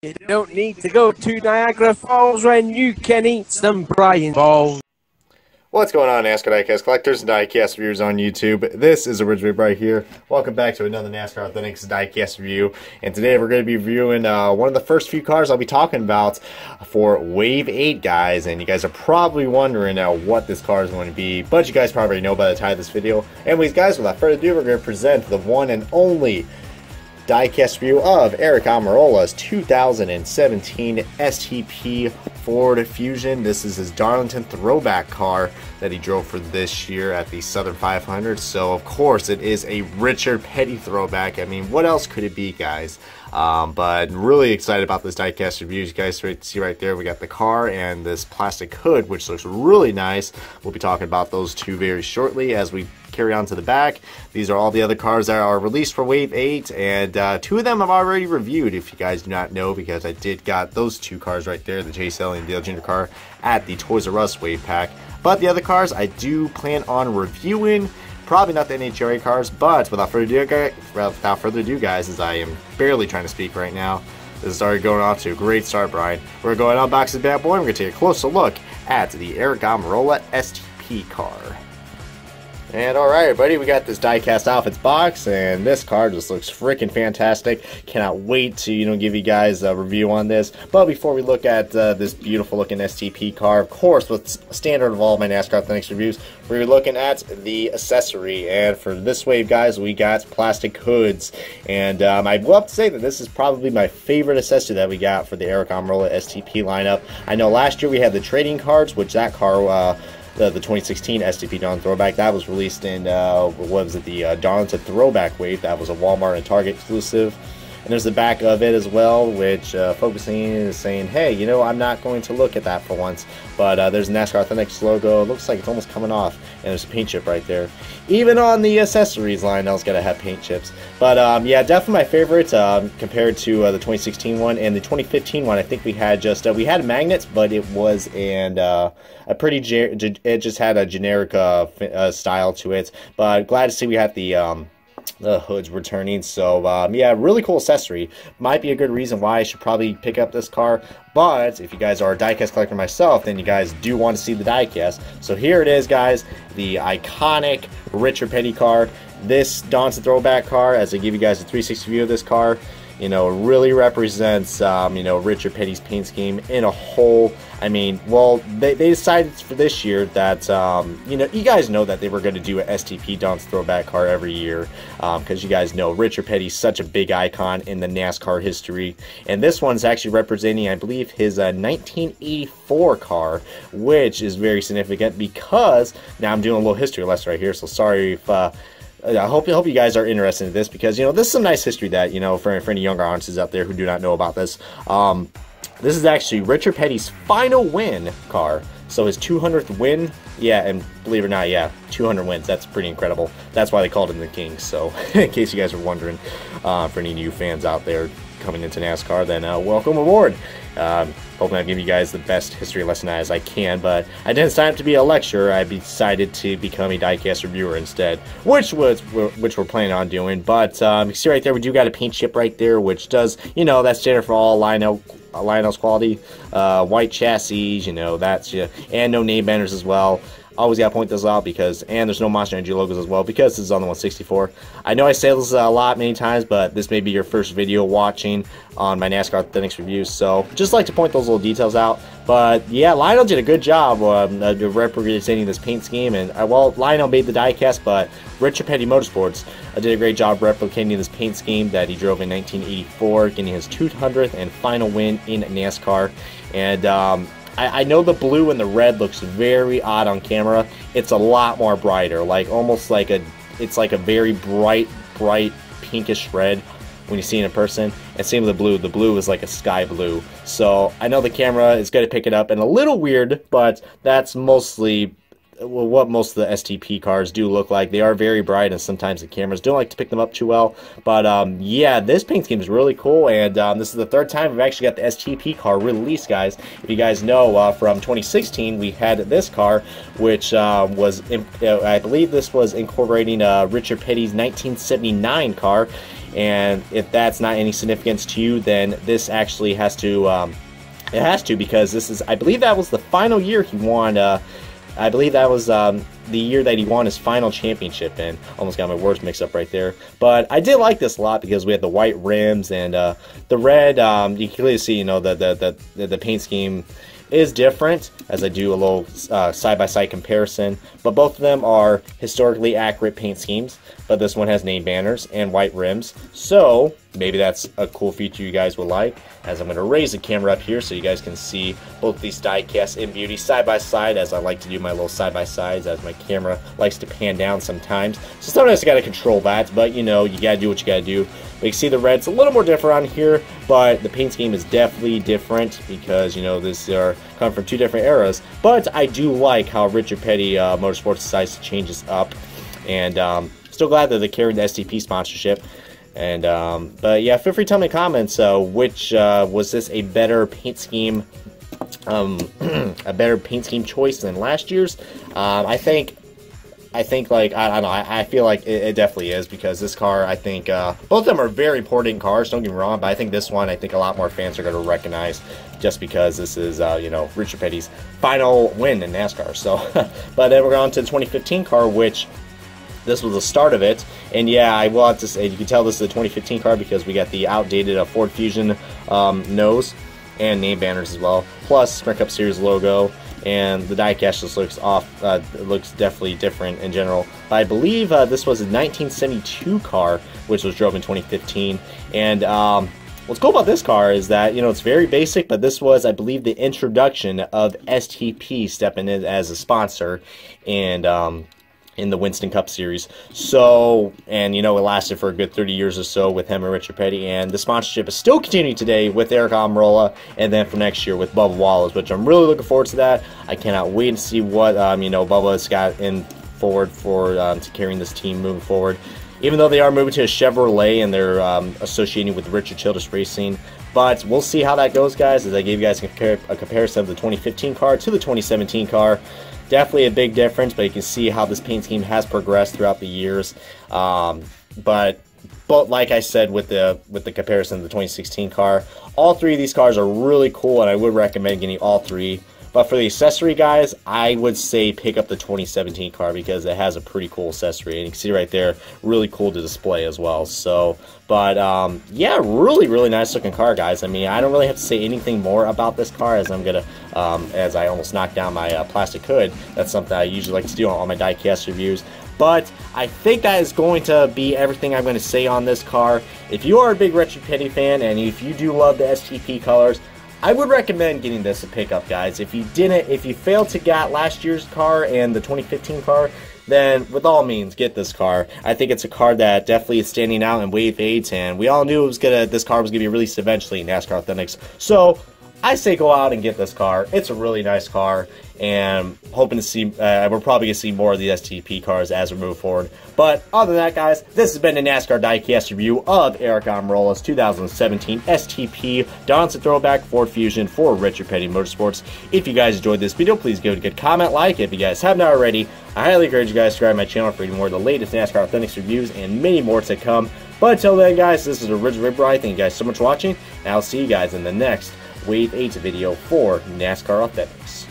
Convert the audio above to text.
You don't need to go to Niagara Falls when you can eat some Brian balls. What's going on, NASCAR diecast collectors and diecast reviewers on YouTube? This is Originally right here. Welcome back to another NASCAR Authentics diecast review. And today we're going to be reviewing one of the first few cars I'll be talking about for Wave 8, guys. And you guys are probably wondering what this car is going to be, but you guys probably know by the time of this video. Anyways, guys, without further ado, we're going to present the one and only diecast review of Aric Almirola's 2017 STP Ford Fusion. This is his Darlington Throwback car that he drove for this year at the Southern 500. So of course it is a Richard Petty throwback. I mean, what else could it be, guys? But really excited about this diecast review. You guys see right there, we got the car and this plastic hood, which looks really nice. We'll be talking about those two very shortly as we carry on to the back. These are all the other cars that are released for Wave 8, and two of them I've already reviewed, if you guys do not know, because I did got those two cars right there, the Chase Elliott and Dale Jr. car, at the Toys R Us Wave Pack. But the other cars I do plan on reviewing. Probably not the NHRA cars, but without further ado, guys, as I am barely trying to speak right now, this is already going off to a great start, Brian. We're going to unbox this bad boy, and we're going to take a closer look at the Aric Almirola STP car. And alright, everybody, we got this diecast outfits box, and this car just looks freaking fantastic. Cannot wait to, give you guys a review on this. But before we look at this beautiful looking STP car, of course, what's standard of all my NASCAR Authentics reviews, we're looking at the accessory. And for this wave, guys, we got plastic hoods. And I'd love to say that this is probably my favorite accessory that we got for the Aric Almirola STP lineup. I know last year we had the trading cards, which that car, the 2016 STP Darlington Throwback, that was released in, what was it, the Darlington Throwback Wave. That was a Walmart and Target exclusive. And there's the back of it as well, which focusing is saying, hey, I'm not going to look at that for once. But there's a NASCAR Authentics logo. It looks like it's almost coming off. And there's a paint chip right there. Even on the accessories, Lionel's got to have paint chips. But yeah, definitely my favorite compared to the 2016 one. And the 2015 one, I think we had just, we had magnets, but it was a pretty, it just had a generic style to it. But glad to see we had the hoods returning. So yeah, really cool accessory. Might be a good reason why I should probably pick up this car. But if you guys are a diecast collector myself, then you guys do want to see the diecast. So here it is, guys, the iconic Richard Petty car. This Darlington Throwback car, as I give you guys a 360 view of this car, really represents, Richard Petty's paint scheme in a whole. I mean, well, they decided for this year that, you guys know that they were going to do an STP Darlington Throwback car every year, because you guys know Richard Petty's such a big icon in the NASCAR history. And this one's actually representing, I believe, his 1984 car, which is very significant because, now I'm doing a little history lesson right here, so sorry if, I hope you guys are interested in this, because this is some nice history that for any younger audiences out there who do not know about this. This is actually Richard Petty's final win car, so his 200th win. Yeah, and believe it or not, yeah, 200 wins. That's pretty incredible. That's why they called him the King. So in case you guys are wondering, for any new fans out there coming into NASCAR, then welcome aboard. Hoping I've given you guys the best history lesson as I can, but I didn't sign up to be a lecturer. I decided to become a diecast reviewer instead, which we're planning on doing. But you see right there, we do got a paint chip right there, which does, that's standard for all Lionel's quality, white chassis, that's, and no name banners as well. Always gotta point this out because, and there's no Monster Energy logos as well because this is on the 164. I know I say this a lot many times, but this may be your first video watching on my NASCAR Authentics reviews, so just like to point those little details out. But yeah, Lionel did a good job representing this paint scheme, and well, Lionel made the diecast, but Richard Petty Motorsports did a great job replicating this paint scheme that he drove in 1984, getting his 200th and final win in NASCAR. And I know the blue and the red looks very odd on camera. It's a lot more brighter, like almost like it's like a very bright pinkish red when you see it in person. And same with the blue. The blue is like a sky blue. So I know the camera is going to pick it up and a little weird, but that's mostly what most of the STP cars do look like. They are very bright, and sometimes the cameras don't like to pick them up too well. But yeah, this paint scheme is really cool, and this is the third time we've actually got the STP car released, guys. If you guys know, from 2016 we had this car, which was I believe this was incorporating Richard Petty's 1979 car. And if that's not any significance to you, then this actually has to, it has to, because this is, I believe that was the final year he won, I believe that was the year that he won his final championship, and almost got my words mixed up right there. But I did like this a lot because we had the white rims and the red. You can clearly see, you know, the paint scheme is different, as I do a little side-by-side comparison. But both of them are historically accurate paint schemes. But this one has name banners and white rims, so maybe that's a cool feature you guys would like. As I'm going to raise the camera up here so you guys can see both these die-casts in beauty side by side, as I like to do my little side-by-sides, as my camera likes to pan down sometimes. So sometimes I got to control that, but you know, you got to do what you got to do. But you can see the red's a little more different on here, but the paint scheme is definitely different because, you know, these are come from two different eras. But I do like how Richard Petty Motorsports decides to change this up, and still glad that they carried the STP sponsorship. And but yeah, feel free to tell me in the comments which was this a better paint scheme, a better paint scheme choice than last year's. I think like I don't know. I feel like it definitely is, because this car, I think both of them are very important cars. Don't get me wrong, but I think this one, I think a lot more fans are going to recognize, just because this is you know, Richard Petty's final win in NASCAR. So, but then we're on to the 2015 car, which this was the start of it. And yeah, I will have to say, you can tell this is a 2015 car because we got the outdated Ford Fusion nose and name banners as well, plus Sprint Cup Series logo. And the diecast just looks off, looks definitely different in general. But I believe this was a 1972 car, which was drove in 2015. And what's cool about this car is that, you know, it's very basic, but this was, I believe, the introduction of STP stepping in as a sponsor, and in the Winston Cup Series. So, and you know, it lasted for a good 30 years or so with him and Richard Petty, and the sponsorship is still continuing today with Aric Almirola, and then for next year with Bubba Wallace, which I'm really looking forward to that. I cannot wait to see what, you know, Bubba's got in forward for to carrying this team moving forward. Even though they are moving to a Chevrolet and they're associating with Richard Childress Racing. But we'll see how that goes, guys, as I gave you guys a comparison of the 2015 car to the 2017 car. Definitely a big difference, but you can see how this paint scheme has progressed throughout the years. But like I said with the comparison to the 2016 car, all three of these cars are really cool, and I would recommend getting all three. But for the accessory, guys, I would say pick up the 2017 car because it has a pretty cool accessory. And you can see right there, really cool to display as well. So, but yeah, really nice looking car, guys. I mean, I don't really have to say anything more about this car, as I'm gonna, as I almost knocked down my plastic hood. That's something I usually like to do on all my diecast reviews. But I think that is going to be everything I'm going to say on this car. If you are a big Richard Petty fan, and if you do love the STP colors, I would recommend getting this a pickup, guys. If you failed to get last year's car and the 2015 car, then with all means, get this car. I think it's a car that definitely is standing out in Wave 8, and we all knew this car was going to be released eventually in NASCAR Authentics. So I say go out and get this car. It's a really nice car, and hoping to see, we're probably going to see more of the STP cars as we move forward. But other than that, guys, this has been the NASCAR Diecast review of Aric Almirola's 2017 STP Darlington Throwback Ford Fusion for Richard Petty Motorsports. If you guys enjoyed this video, please give it a good comment, like. If you guys have not already, I highly encourage you guys to subscribe to my channel for even more of the latest NASCAR Authentics reviews and many more to come. But until then, guys, this is Original Ripper. Thank you guys so much for watching, and I'll see you guys in the next Wave 8 video for NASCAR Authentics.